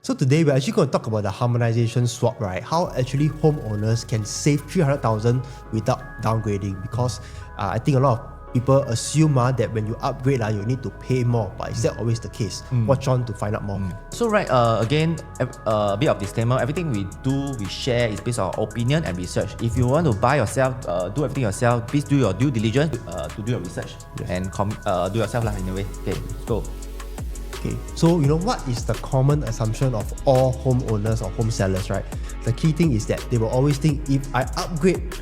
So today we're actually going to talk about the harmonization swap, right? How actually homeowners can save 300,000 without downgrading, because I think a lot of people assume that when you upgrade, you need to pay more, but is that always the case? Watch on to find out more. So again, a bit of disclaimer, everything we do, we share is based on our opinion and research. If you want to buy yourself, do everything yourself, please do your due diligence to do your research and do yourself in a way. Okay, go. Okay, so what is the common assumption of all homeowners or home sellers, right? The key thing is that they will always think, if I upgrade,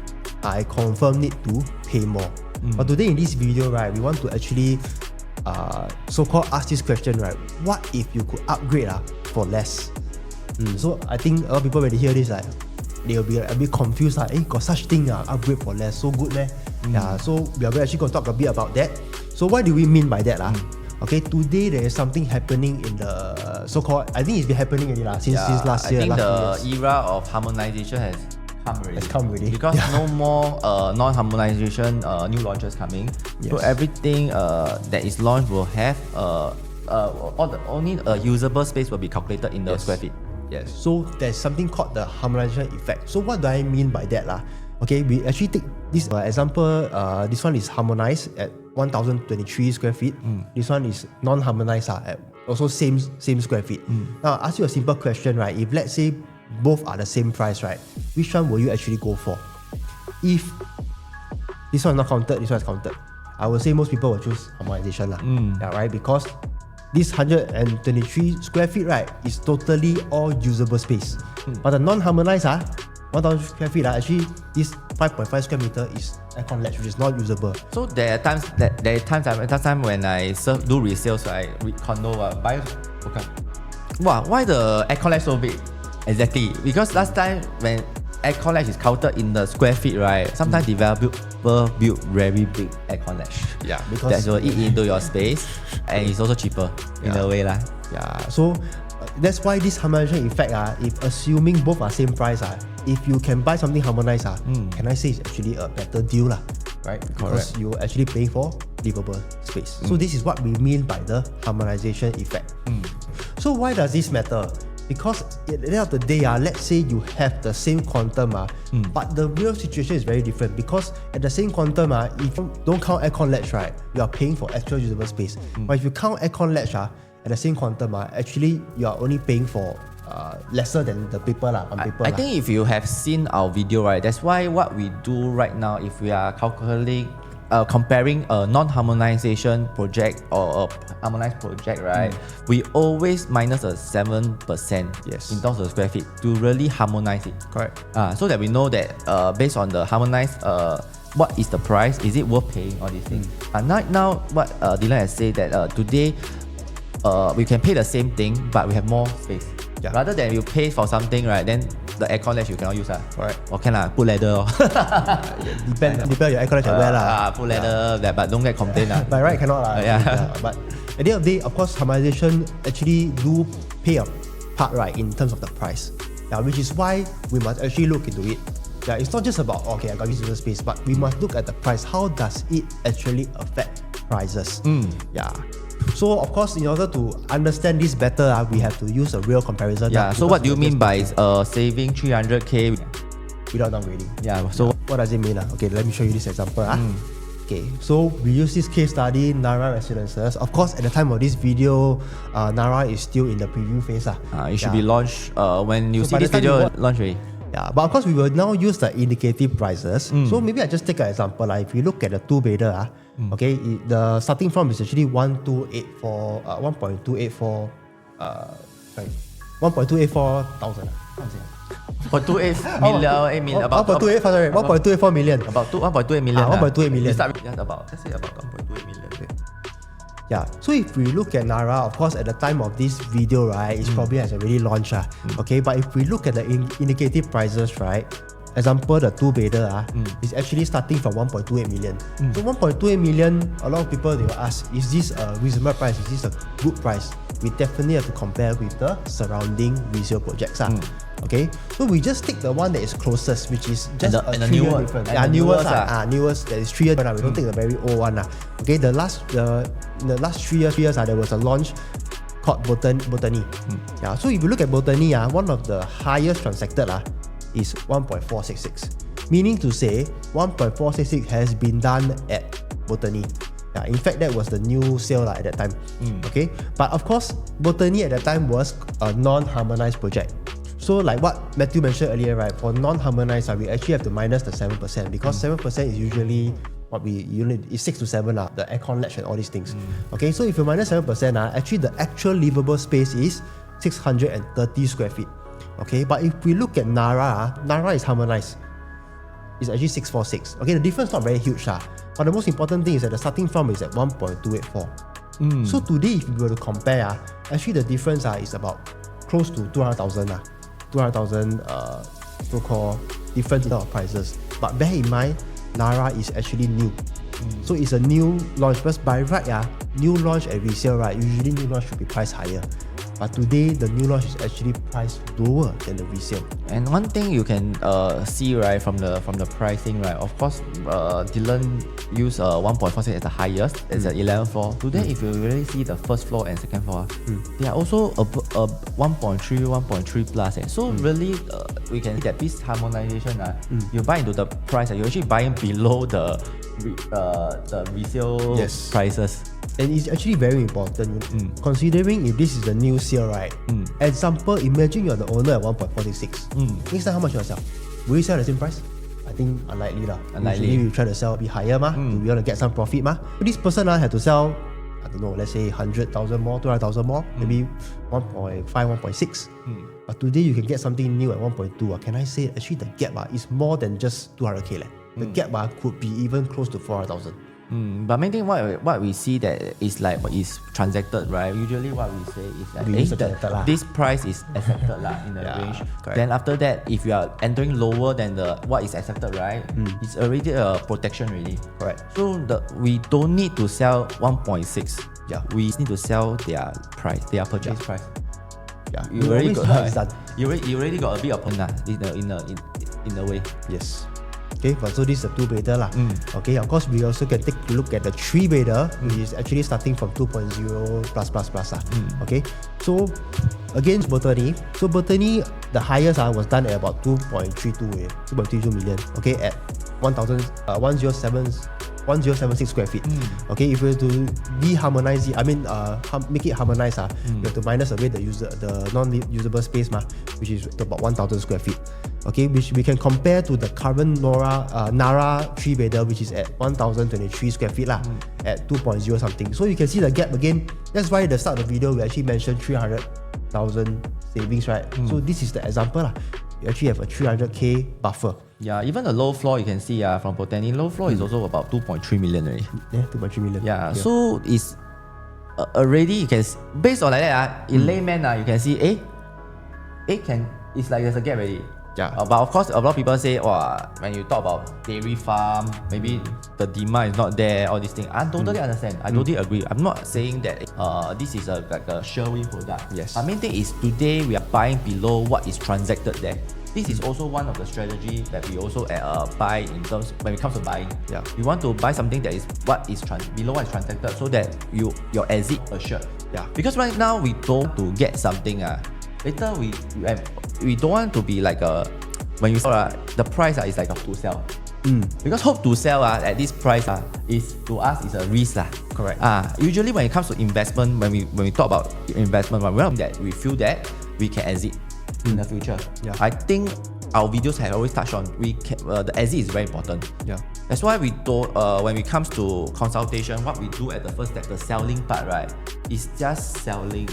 I confirm need to pay more. But today in this video, right, we want to actually so-called ask this question, right? What if you could upgrade for less? So I think a lot of people when they hear this, they'll be a bit confused, got such thing, upgrade for less, so good, Yeah, so we are actually going to talk a bit about that. So what do we mean by that? Okay, today there is something happening in the so-called, I think it's been happening already since last year. I think the era of harmonization has come already. Because no more non-harmonization new launches coming. So everything that is launched will have only a usable space will be calculated in the square feet. Yes. So there's something called the harmonization effect. So what do I mean by that? Okay, we actually take this example. This one is harmonized at 1023 square feet. This one is non-harmonized at also same square feet. Now I'll ask you a simple question, right? If let's say both are the same price, right? Which one will you actually go for? If this one is not counted, this one is counted, I would say most people will choose harmonization right? Because this 123 square feet, right, is totally all usable space. But the non-harmonized 1000 square feet, actually this 5.5 square meter is aircon ledge, which is not usable. So there are times last time when I do resales, right, with condo, buy. Wow, why the aircon ledge so big? Exactly, because last time when aircon ledge is counted in the square feet, right, sometimes developer build very big aircon ledge. Yeah, because that will eat into your space, and it's also cheaper in a way. So that's why this harmonization effect, if assuming both are same price, if you can buy something harmonized, can I say it's actually a better deal, right? Because you actually pay for livable space. So this is what we mean by the harmonization effect. So why does this matter? Because at the end of the day, let's say you have the same quantum, but the real situation is very different. Because at the same quantum, if you don't count aircon ledge, right, you are paying for extra usable space. But if you count aircon ledge, at the same quantum, actually you are only paying for lesser than the paper on paper. I think if you have seen our video, right, that's why what we do right now, if we are comparing a non-harmonization project or a harmonized project, right, we always minus a 7% in terms of the square feet to really harmonize it. Correct. So that we know that based on the harmonized, what is the price? Is it worth paying all these things? Now what Dylan has said that today we can pay the same thing, but we have more space. Rather than you pay for something, right, then the aircon ledge you cannot use. Correct. Okay put ladder. Depend your aircon ledge at where put ladder, but don't get complaint. By right cannot but at the end of the day, of course, harmonization actually do pay a part, right, in terms of the price. Which is why we must actually look into it. It's not just about I got usable space, but we must look at the price. How does it actually affect prices? So of course, in order to understand this better, we have to use a real comparison. So what do you mean by saving 300k without downgrading? So what does it mean? Okay, let me show you this example. Okay, so we use this case study, Nara Residences. Of course, at the time of this video, Nara is still in the preview phase. It should be launched when you see this video launch already. But of course, we will now use the indicative prices. So maybe I just take an example. If you look at the two-bedder, okay, the starting from is actually 1.284 thousand. 1.284 million. About 1.284 million. About 1.28 million. 1.28 million. Let's say about 1.28 million. So if we look at Nara, of course, at the time of this video, right, it probably has already launched. Okay, but if we look at the indicative prices, right, example, the two-bedder is actually starting from 1.28 million. So 1.28 million, a lot of people, they will ask, is this a reasonable price? Is this a good price? We definitely have to compare with the surrounding resale projects. Okay, so we just take the one that is closest, which is just a 3 year difference. Newest, that is 3 years. We don't take the very old one. Okay, in the last 3 years, there was a launch called Botany. Yeah, so if you look at Botany, one of the highest transacted is 1.466. Meaning to say 1.466 has been done at Botany. Yeah, in fact, that was the new sale at that time. Okay, but of course, Botany at that time was a non-harmonized project. So like what Matthew mentioned earlier, right? For non-harmonized, we actually have to minus the 7% because 7% is usually what we unit is 6 to 7 the aircon latch and all these things. Okay, so if you minus 7%, actually the actual livable space is 630 square feet. Okay, but if we look at Nara, Nara is harmonized. It's actually 646. Okay, the difference is not very huge but the most important thing is that the starting from is at 1.284. So today, if we were to compare, actually the difference is about close to 200,000 200,000 so-called difference in our prices. But bear in mind, Nara is actually new. So it's a new launch. Because by right, new launch and resale, right, usually new launch should be priced higher. But today, the new launch is actually priced lower than the resale. And one thing you can see right from the pricing, right? Of course, Dylan used 1.46 as the highest, as the 11th floor. Today, if you really see the first floor and second floor, they are also 1.3, 1.3 plus. So really, we can see that this harmonization, you buy into the price, you're actually buying below the resale prices. And it's actually very important considering if this is the new sale, right? Example, imagine you're the owner at 1.46. Next time, how much you sell? Will you sell at the same price? I think unlikely. Usually we try to sell a bit higher we want to get some profit This person had to sell, I don't know, let's say 100,000 more, 200,000 more, maybe 1.5, 1.6. But today you can get something new at 1.2. Can I say actually the gap is more than just 200k? The gap could be even close to 400,000. But main thing what we see that is like what is transacted, right? Usually what we say is that this price is accepted in the range. Correct. Then after that, if you are entering lower than the what is accepted, right? It's already a protection already. Correct. So we don't need to sell 1.6. We need to sell their price, their purchase price. You already got you already got a bit of in a way. Yes. Okay, but so this is a 2-bedder Okay, of course we also can take a look at the 3-bedder, which is actually starting from 2.0 plus. Okay, so against Botany, the highest was done at about 2.32 million. Okay, at 1076 square feet. Okay, if we were to deharmonize it, make it harmonized, you have to minus away the non-usable space, which is about 1,000 square feet. Okay, which we can compare to the current Nara 3-bedder, which is at 1,023 square feet at 2.0 something. So you can see the gap again. That's why at the start of the video we actually mentioned 300,000 savings, right? So this is the example You actually have a 300k buffer. Yeah, even the low floor you can see from Botany, low floor is also about 2.3 million already. Yeah, 2.3 million. Yeah, so it's already you can based on like that in layman you can see it's like there's a gap already. Yeah. But of course, a lot of people say, when you talk about dairy farm, maybe the demand is not there, all these things. I totally understand. I totally agree. I'm not saying that this is like a sure-win product. Yes. The main thing is today we are buying below what is transacted there. This is also one of the strategy that we also buy in terms when it comes to buying. Yeah. You want to buy something that is below what is transacted so that your exit assured. Yeah. Because right now we don't to get something later we don't want to be like when you sell the price is like a to sell. Because hope to sell at this price is to us is a risk. Correct. Usually when it comes to investment, when we talk about investment, we feel that we can exit in the future. Yeah. I think our videos have always touched on the exit is very important. Yeah. That's why we don't when it comes to consultation, what we do at the first step, the selling part, right, is just selling.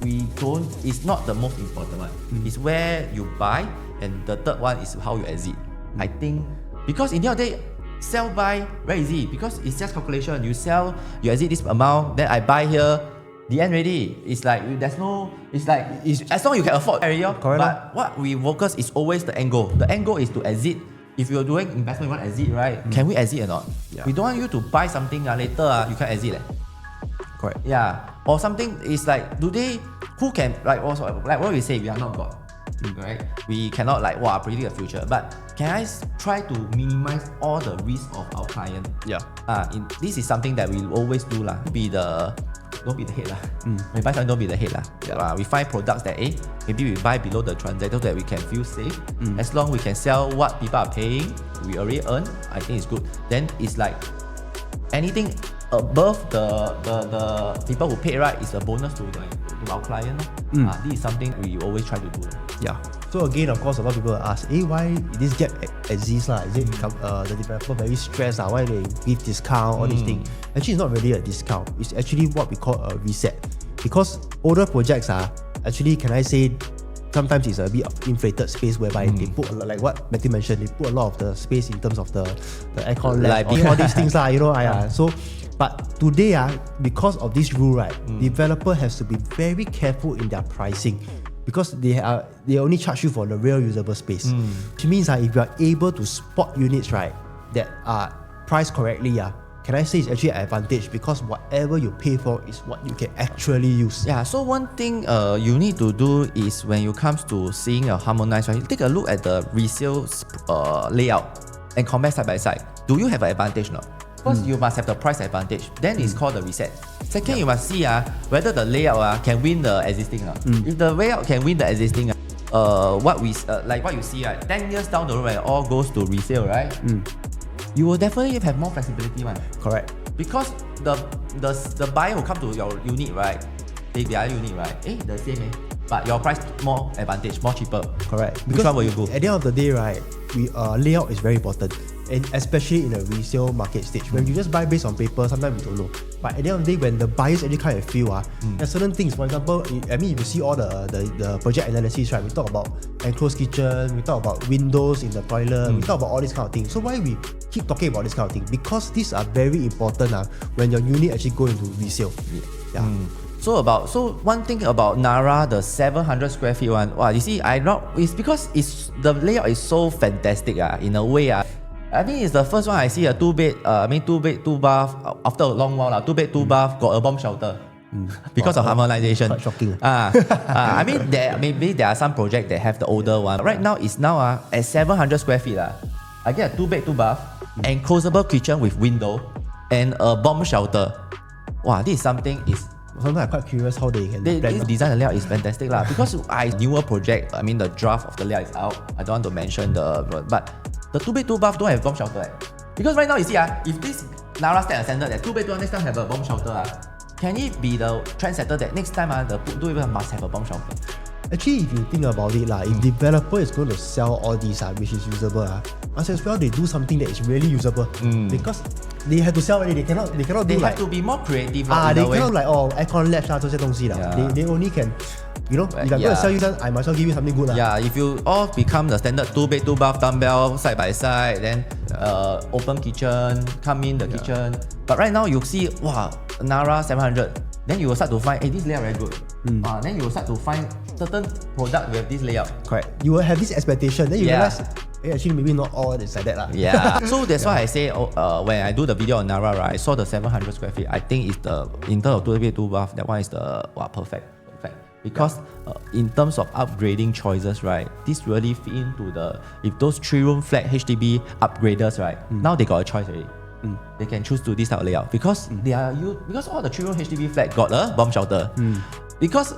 It's not the most important one. It's where you buy, and the third one is how you exit. I think because in the end of the day, sell buy very easy because it's just calculation. You sell, you exit this amount, then I buy here. The end ready. It's like there's no. It's like as long as you can afford area. But what we focus is always the end goal. The end goal is to exit. If you're doing investment, you want to exit, right? Can we exit or not? Yeah. We don't want you to buy something later. You can't exit. Correct. Yeah. Or something is like today. Who can also like what we say? We are not God. Right? We cannot predict the future. But can I try to minimize all the risk of our client? Yeah. This is something that we always do Be the don't be the head lah. When you buy something, don't be the head lah. We find products that maybe we buy below the transaction so that we can feel safe. As long we can sell what people are paying, we already earn. I think it's good. Then it's like anything above the people who pay, right, is a bonus to our client. This is something we always try to do. Yeah. So again, of course, a lot of people ask, why this gap exists lah? Is it the developer very stressed? Why they give discount, all these things? Actually, it's not really a discount. It's actually what we call a reset. Because older projects are actually, can I say, sometimes it's a bit of inflated space whereby they put a lot, like what Matthew mentioned, they put a lot of the space in terms of the aircon lamp, all these things lah. So. But today, because of this rule, right, developer has to be very careful in their pricing because they only charge you for the real usable space. Which means if you are able to spot units, right, that are priced correctly, can I say it's actually an advantage because whatever you pay for is what you can actually use. Yeah, so one thing you need to do is when you comes to seeing a harmonized, right, take a look at the resale layout and compare side by side. Do you have an advantage or not? First, you must have the price advantage. Then it's called the reset. Second, you must see whether the layout can win the existing. If the layout can win the existing, what you see, 10 years down the road when it all goes to resale, right? You will definitely have more flexibility, man. Correct. Because the buyer who come to your unit, right? The other unit, right? The same, but your price more advantage, more cheaper. Correct. Which one will you go? At the end of the day, right, layout is very important. And especially in a resale market stage, when you just buy based on paper, sometimes we don't know. But at the end of the day, when the buyers actually kind of feel, there's certain things. For example, if you see all the project analysis, right, we talk about enclosed kitchen, we talk about windows in the toilet, we talk about all these kind of things. So why we keep talking about this kind of thing? Because these are very important when your unit actually go into resale. Yeah. So one thing about Nara, the 700 square feet one, you see, it's because the layout is so fantastic in a way. I think it's the first one I see a 2-bed, 2 bath. After a long while, 2-bed, 2 bath, got a bomb shelter. Because of harmonization. Quite shocking. I mean, maybe there are some projects that have the older one. Right now, it's now at 700 square feet. I get a 2-bed, 2 bath, enclosable kitchen with window, and a bomb shelter. Wow, this is something is. Sometimes I'm quite curious how they can plan. This design, the layout is fantastic because newer project. I mean, the draft of the layout is out. I don't want to mention but the 2-bed, 2 bath don't have bomb shelter. Because right now you see if this Nara standard that 2-bed, 2 bath next time have a bomb shelter, can it be the trendsetter that next time the 2-bed must have a bomb shelter? Actually, if you think about it, if developer is going to sell all these which is usable, as well they do something that is really usable because they have to sell already. They cannot they do have to be more creative. They cannot aircon latch 这些东西 They only can. If I'm going to sell you that, I must well give you something good. Yeah, if you all become the standard 2-bed, 2 bath dumbbell side by side, then open kitchen, come in the kitchen. But right now you see, Nara 700. Then you will start to find, this layout very good. Then you will start to find certain product with this layout. Correct. You will have this expectation. Then you realize, actually maybe not all is like that. Yeah. So that's why I say, when I do the video on Nara, right, I saw the 700 square feet. I think it's in terms of 2-bed, 2 bath, that one is the perfect. Because in terms of upgrading choices, right, this really fit into if those 3-room flat HDB upgraders, right, now they got a choice already. They can choose to this type of layout because because all the 3-room HDB flat got a bomb shelter. Because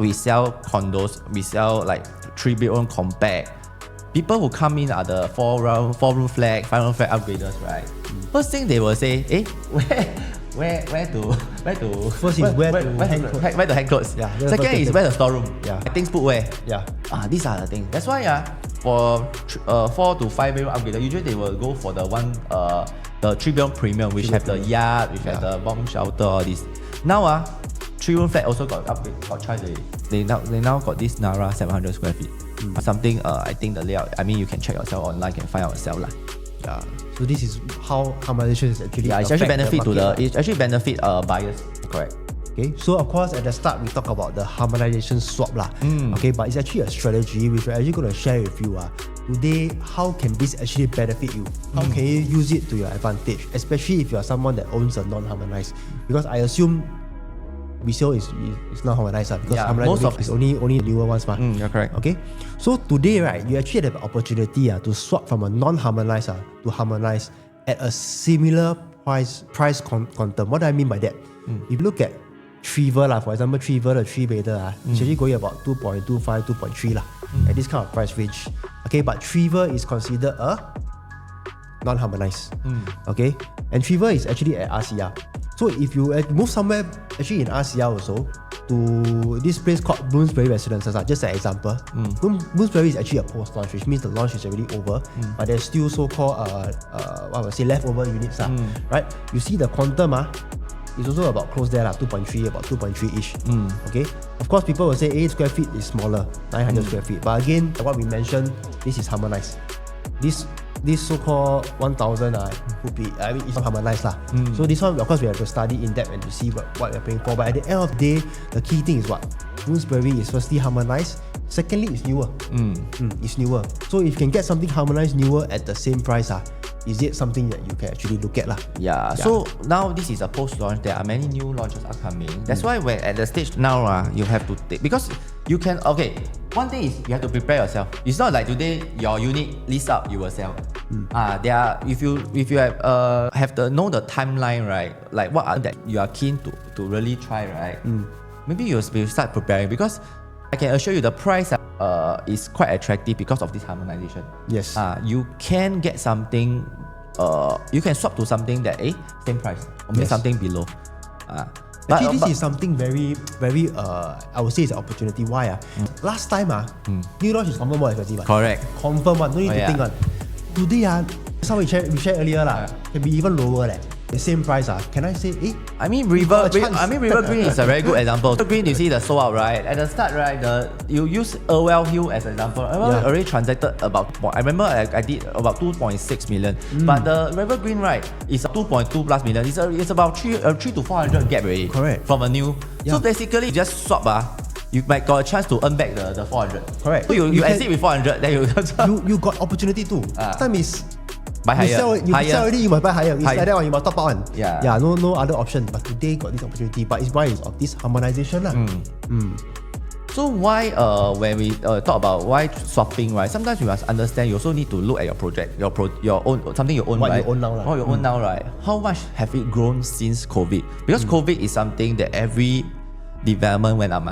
we sell condos, we sell like 3-bedroom compact. People who come in are the 4-room flat, 5-room flat upgraders, right? First thing they will say, where to First is where to hang clothes. Yeah. Second is where the storeroom. Yeah. Things put where. Yeah. These are the things. That's why for 4 to 5 bedroom upgrader, usually they will go for the 3-bedroom premium, which have the yard, which have the bomb shelter, all this. Now 3-room flat also got upgrade, got charge already. They now got this Nara 700 square feet. Something I think the layout. I mean, you can check yourself online, can find out yourself lah. Yeah. So this is how harmonization is actually. It's actually benefit buyers. Correct. Okay. So of course at the start we talk about the harmonization swap lah. Okay, but it's actually a strategy which we're actually going to share with you. Today, how can this actually benefit you? How can you use it to your advantage, especially if you are someone that owns a non-harmonized? Because I assume resale is not harmonized because harmonized is only newer ones. You're correct. Okay. So today, right, you actually have an opportunity to swap from a non-harmonized to harmonized at a similar price quantum. What do I mean by that? If you look at Trevor lah, for example, Trevor, the 3 beta, it's actually going about 2.25, 2.3 lah, at this kind of price range. Okay, but Trevor is considered a non-harmonized. Okay, and Trevor is actually at RCR. So if you move somewhere actually in RCR also to this place called Bloomsbury Residences, just an example. Bloomsbury is actually a post-launch, which means the launch is already over, but there's still so-called leftover units, right? You see the quantum is also about close there, 2.3, about 2.3-ish. Okay, of course people will say 8 square feet is smaller, 900 square feet, but again, like what we mentioned, this is harmonized. This so-called 1000 would be, it's not harmonized lah. So this one, of course, we have to study in depth and to see what we're paying for. But at the end of the day, the key thing is what? Bloomsbury is firstly harmonized. Secondly, it's newer. It's newer. So if you can get something harmonized newer at the same price, is it something that you can actually look at lah? Yeah. So now this is a post-launch. There are many new launches are coming. That's why when at the stage now, you have to take, because you can, okay, one thing is you have to prepare yourself. It's not like today your unit list up, you will sell. There are, if you have to know the timeline, right? Like what are that you are keen to really try, right? Maybe you start preparing, because I can assure you the price is quite attractive because of this harmonization. Yes. You can get something, you can swap to something that same price or maybe something below. Actually, this is something very, very, I would say it's an opportunity. Why? Last time, new launch is confirm more expensive. Correct. Confirm one, no need to think one. Today, some we shared earlier, can be even lower. The same price, can I say, I mean, River Green is a very good example. River Green, you see the sold out, right? At the start, right, you use Irwell Hill as an example. Irwell already transacted about, I remember I did about 2.6 million. But the River Green, right, is 2.2 plus million. It's about 3 to 400 gap already. Correct. From a new. So basically, you just swap, you might got a chance to earn back the 400. Correct. So you exit with 400, then you got opportunity too. Time is buy higher. You sell already, you must buy higher. It's like that one, you must top up one. Yeah. No other option. But today got this opportunity. But it's why it's of this harmonization lah. So why when we talk about why swapping, right? Sometimes you must understand. You also need to look at your project, your own something you own, what right? you own now lah. What you own now, right? How much have it grown since COVID? Because COVID is something that every development went up,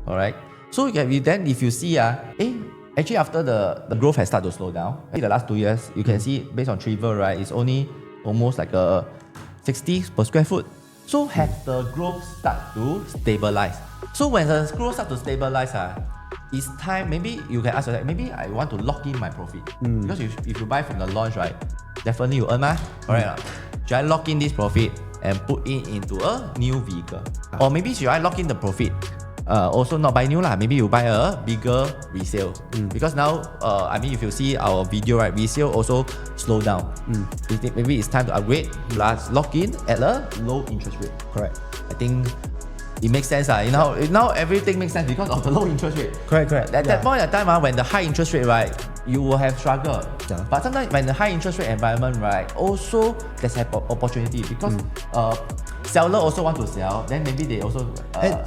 alright. So then if you see actually, after the growth has started to slow down, in the last 2 years, you can see based on Trevor, right, it's only almost like a 60 per square foot. So have the growth start to stabilize. So when the growth start to stabilize, it's time, maybe you can ask yourself, maybe I want to lock in my profit. Because if you buy from the launch, right, definitely you earn, alright. Should I lock in this profit and put it into a new vehicle? Or maybe should I lock in the profit? Also not buy new lah. Maybe you buy a bigger resale. Because now, I mean, if you see our video, right, resale also slow down. Maybe it's time to upgrade plus lock in at a low interest rate. Correct. I think it makes sense. Now everything makes sense because of the low interest rate. Correct. At that point of time, when the high interest rate, right, you will have struggle. But sometimes when the high interest rate environment, right, also there's opportunity because seller also want to sell. Then maybe they also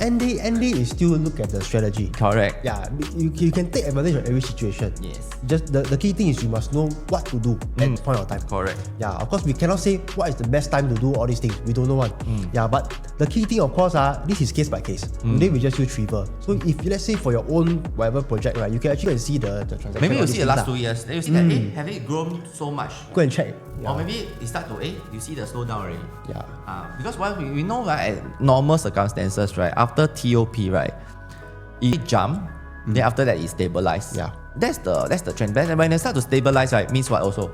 and they is still look at the strategy. Correct. Yeah, you can take advantage of every situation. Yes. Just the key thing is you must know what to do at this point of time. Correct. Yeah, of course we cannot say what is the best time to do all these things. We don't know one. Yeah, but the key thing, of course, this is case by case. Today we just use Trevor. So if let's say for your own whatever project, right, you can actually see the transaction. Maybe you see the last 2 years, then you see that have it grown so much? Go and check. Yeah. Or maybe it start to you see the slowdown already. Yeah. Because what we know, right, at normal circumstances, right, after TOP, right, it jump, then after that it stabilize. Yeah. That's the trend. When it start to stabilize, right, means what also?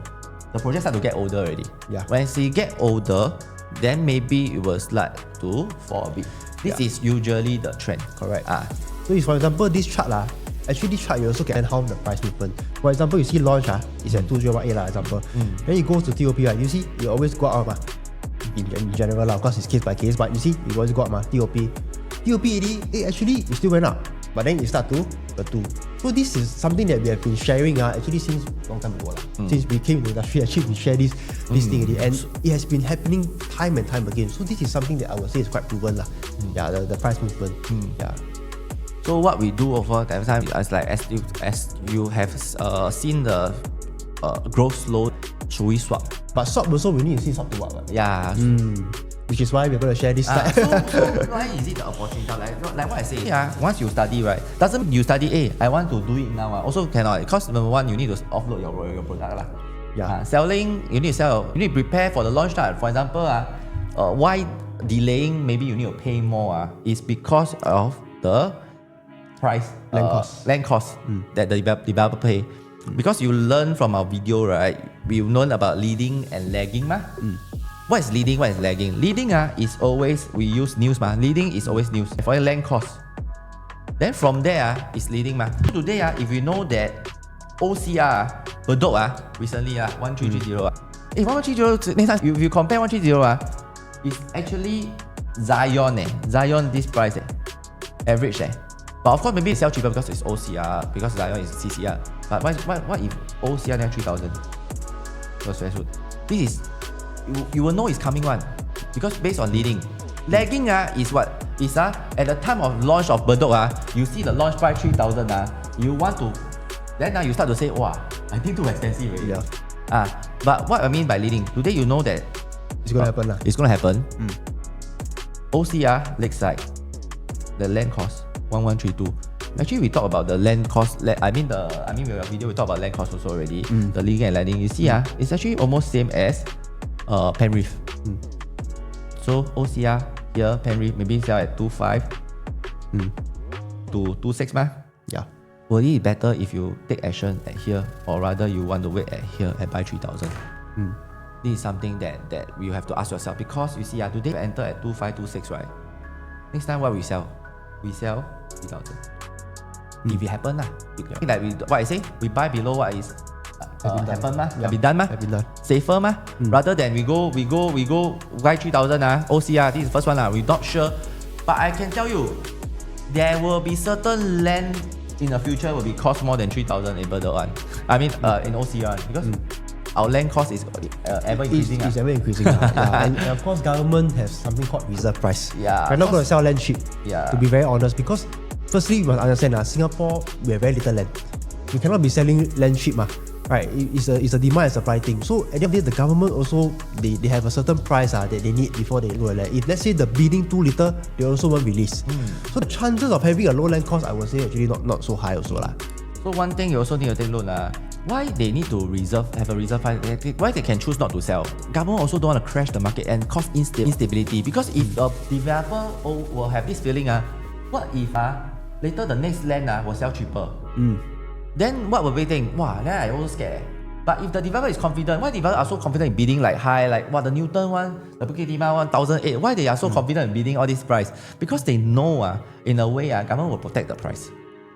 The project start to get older already. Yeah. When it get older, then maybe it will start to fall a bit. This is usually the trend. Correct. So if, for example, this chart actually this chart you also can how the price movement. For example, you see launch is at 2018 example. Then it goes to TOP, right? You see it always go up in general of course it's case by case, but you see it always go up TOP actually it still went up, but then it start to plateau. So this is something that we have been sharing actually since long time ago since we came in the industry. Actually we share this thing already, and it has been happening time and time again. So this is something that I would say is quite proven Yeah, the price movement. Yeah. So what we do over time is like as you have seen the growth slow, should we swap? But swap also we need to see swap to what? Yeah. which is why we're going to share this slide. So why is it the opportunity? Like what I say, once you study, right, doesn't mean you study, I want to do it now. Also cannot, because number one, you need to offload your product. Selling, you need to sell, you need to prepare for the launch. For example, why delaying, maybe you need to pay more is because of the price, land cost that the developer pay. Because you learn from our video, right, we learn about leading and lagging. What is leading, what is lagging? Leading is always, we use news. Leading is always news. For your land cost. Then from there is leading. Today, if you know that OCR, Bedok recently 1330. 1330, next time if you compare 1330, it's actually Zion. Zion this price average. But of course maybe it sell cheaper because it's OCR, because Zion is CCR. But what if OCR then 3000? This is you will know it's coming one, because based on leading. Lagging is what? Is at the time of launch of Bedok you see the launch price 3000 you want to, then now you start to say, wow, I think too expensive already. But what I mean by leading, today you know that it's going to happen. It's going to happen. OCR Lakeside, the land cost 1132. Actually, we talk about the land cost. With our video we talk about land cost also already. The leading and lagging. You see, it's actually almost same as Penrith. So OCR here, Penrith maybe sell at 25 to 26 Yeah. Will it be better if you take action at here, or rather you want to wait at here and buy 3000? This is something that you have to ask yourself, because you see, today we enter at 25, 26, right? Next time what we sell? We sell 3000. If it happen like what I say, we buy below what is have been done. Safer rather than we go buy 3000 OCR. This is the first one we're not sure, but I can tell you there will be certain land in the future will be cost more than 3000 in Bedok in OCR, because our land cost is ever increasing. It's ever increasing. And of course government has something called reserve price. We're not going to sell land cheap, to be very honest, because firstly you must understand Singapore, we have very little land. We cannot be selling land cheap right? It's a demand and supply thing. So at the end of the day, the government also they have a certain price that they need before they go land. If let's say the bidding too little, they also won't release. So the chances of having a low land cost, I would say actually not so high also So one thing you also need to take note why they need to have a reserve price, why they can choose not to sell. Government also don't want to crash the market and cause instability, because if the developer will have this feeling what if later the next land will sell cheaper, then what will they think? Wow, then I also scared. But if the developer is confident, why developers are so confident in bidding like high, like the Newton one, the Bukit Timah 1008, why they are so confident in bidding all this price? Because they know in a way government will protect the price,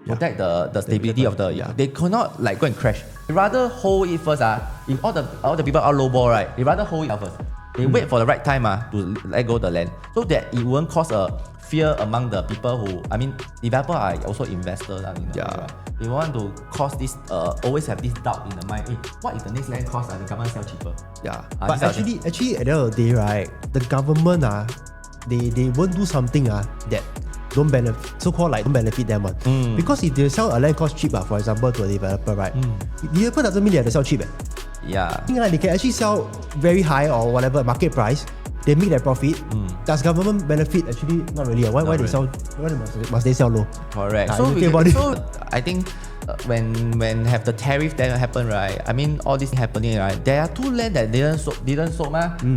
protect the stability of the. They cannot go and crash. They rather hold it first. If all the people are low ball, right, they rather hold it first. They wait for the right time to let go the land, so that it won't cause a fear among the people who, developers are also investors. They want to cause this, always have this doubt in the mind. What if the next land cost the government sell cheaper? But actually at the end of the day, right, the government they won't do something that don't benefit, so-called don't benefit them because if they sell a land cost cheap, for example, to a developer, right, developer doesn't mean they have to sell cheap. They can actually sell very high or whatever market price. They make their profit. Does government benefit? Actually, not really. Why they sell? Why must they sell low? Correct. So I think when have the tariff then happen, right? All this happening, right? There are two land that didn't sold.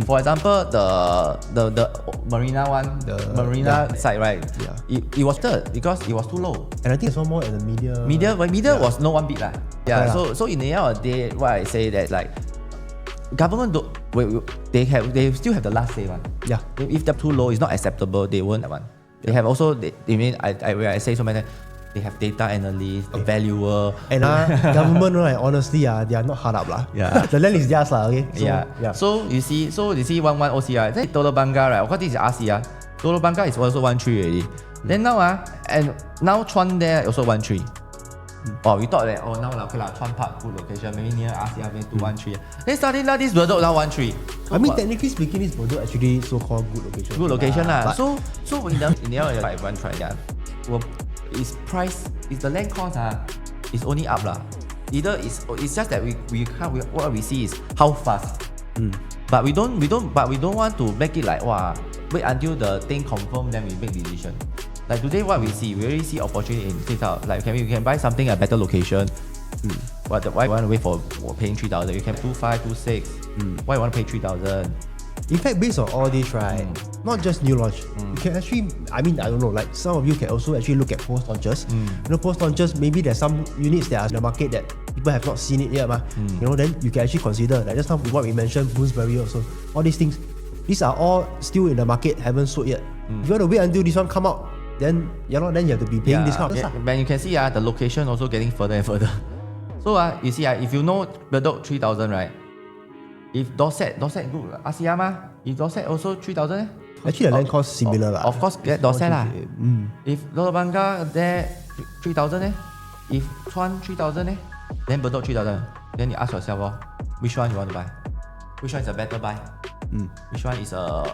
For example, the Marina one, the Marina side, right? It was third because it was too low. And I think there's one more at the media. Media was no one bid So in the end of the day, what I say that government they still have the last say one. If they're too low, it's not acceptable. They won't have one. They have also. I say so many. They have data analysts, a valuer, and government, right? Honestly, they are not hard up The land is theirs okay. So you see, one OCR. Then Telok Blangah, right? Of course, this is RCR. Telok Blangah is also 1.3 already. Then now and now Chuan there also 1.3. We thought that now Chuan Park good location, maybe near RCR maybe 213. Then suddenly this Bedok now 13. Technically speaking, this Bedok actually so-called good location. Good location So in the end, everyone try is price, is the land cost is only up Either it's just that we what we see is how fast. But we don't want to make it wait until the thing confirm, then we make decision. Like today, what we already see opportunity in TikTok. Like we can buy something at better location. Why you want to wait for paying 3,000? You can 2,500, 2,600. Why you want to pay 3,000? In fact, based on all this, right, not just new launch, you can actually, I don't know, like some of you can also actually look at post launches. Post launches, maybe there's some units that are in the market that people have not seen it yet, then you can actually consider, like just now what we mentioned, Bloomsbury also, all these things, these are all still in the market, haven't sold yet. If you want to wait until this one come out, then then you have to be paying this kind of stuff. But you can see the location also getting further and further. So you see, if you know Bedok 3,000, right? If Dorset good, Asiyama, if Dorset also 3,000, actually the land cost similar lah. Of course, get Dorset lah. If Lorong Bangga there 3,000, if Chuan 3,000, then Bedok 3,000. Then you ask yourself, which one you want to buy? Which one is a better buy? Which one is a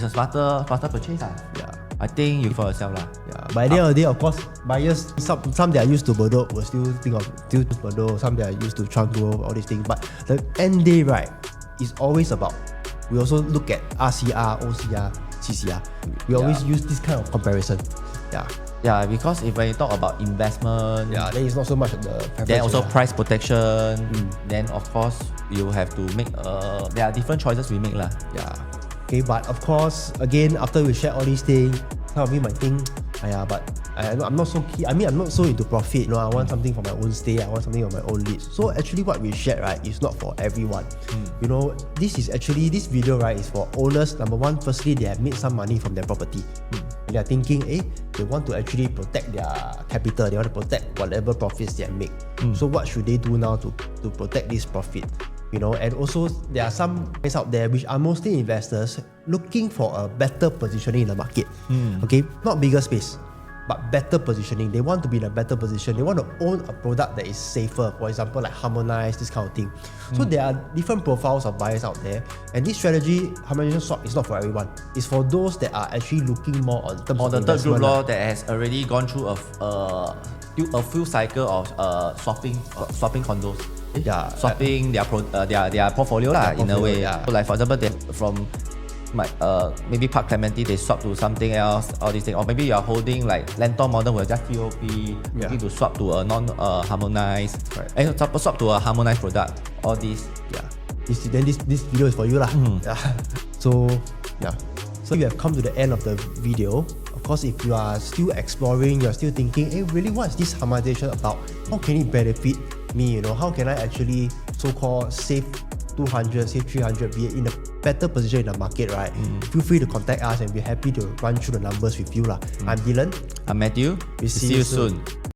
smarter purchase? Yeah. I think you for yourself lah. Yeah. By the end of the day, of course, buyers, some that are used to Bedok will still think of Bedok, some that are used to Chuan Grove, all these things. But the end day, right, is always about, we also look at RCR, OCR, CCR. We always use this kind of comparison. Yeah, because if when you talk about investment, then it's not so much of the preference. Then also price protection. Then of course you have to make there are different choices we make lah. Yeah. Okay, but of course, again, after we share all these things, some of you might think, but I'm not so keen. I'm not so into profit. I want something for my own stay. I want something on my own leads. So actually, what we shared, right, is not for everyone. This is actually, this video, right, is for owners. Number one, firstly, they have made some money from their property. And they are thinking, they want to actually protect their capital. They want to protect whatever profits they make. So what should they do now to protect this profit? And also there are some guys out there which are mostly investors looking for a better positioning in the market. Okay, not bigger space, but better positioning. They want to be in a better position. They want to own a product that is safer. For example, like harmonized, this kind of thing. So there are different profiles of buyers out there, and this strategy, harmonization swap, is not for everyone. It's for those that are actually looking more on terms of the third group investment. that has already gone through a few cycle of swapping condos. Swapping their portfolio lah, in a way. So like for example, they from maybe Park Clementi, they swap to something else, all these things. Or maybe you are holding like Lentor Modern with just POP, looking to swap to a non-harmonized, and swap to a harmonized product. All these. Then this video is for you lah. So you have come to the end of the video. Of course, if you are still exploring, you're still thinking, really, what is this harmonization about? How can it benefit me? How can I actually so-called save 200, save 300, be in a better position in the market, right? Feel free to contact us and we're happy to run through the numbers with you lah. I'm Dylan. I'm Matthew. We'll see you soon.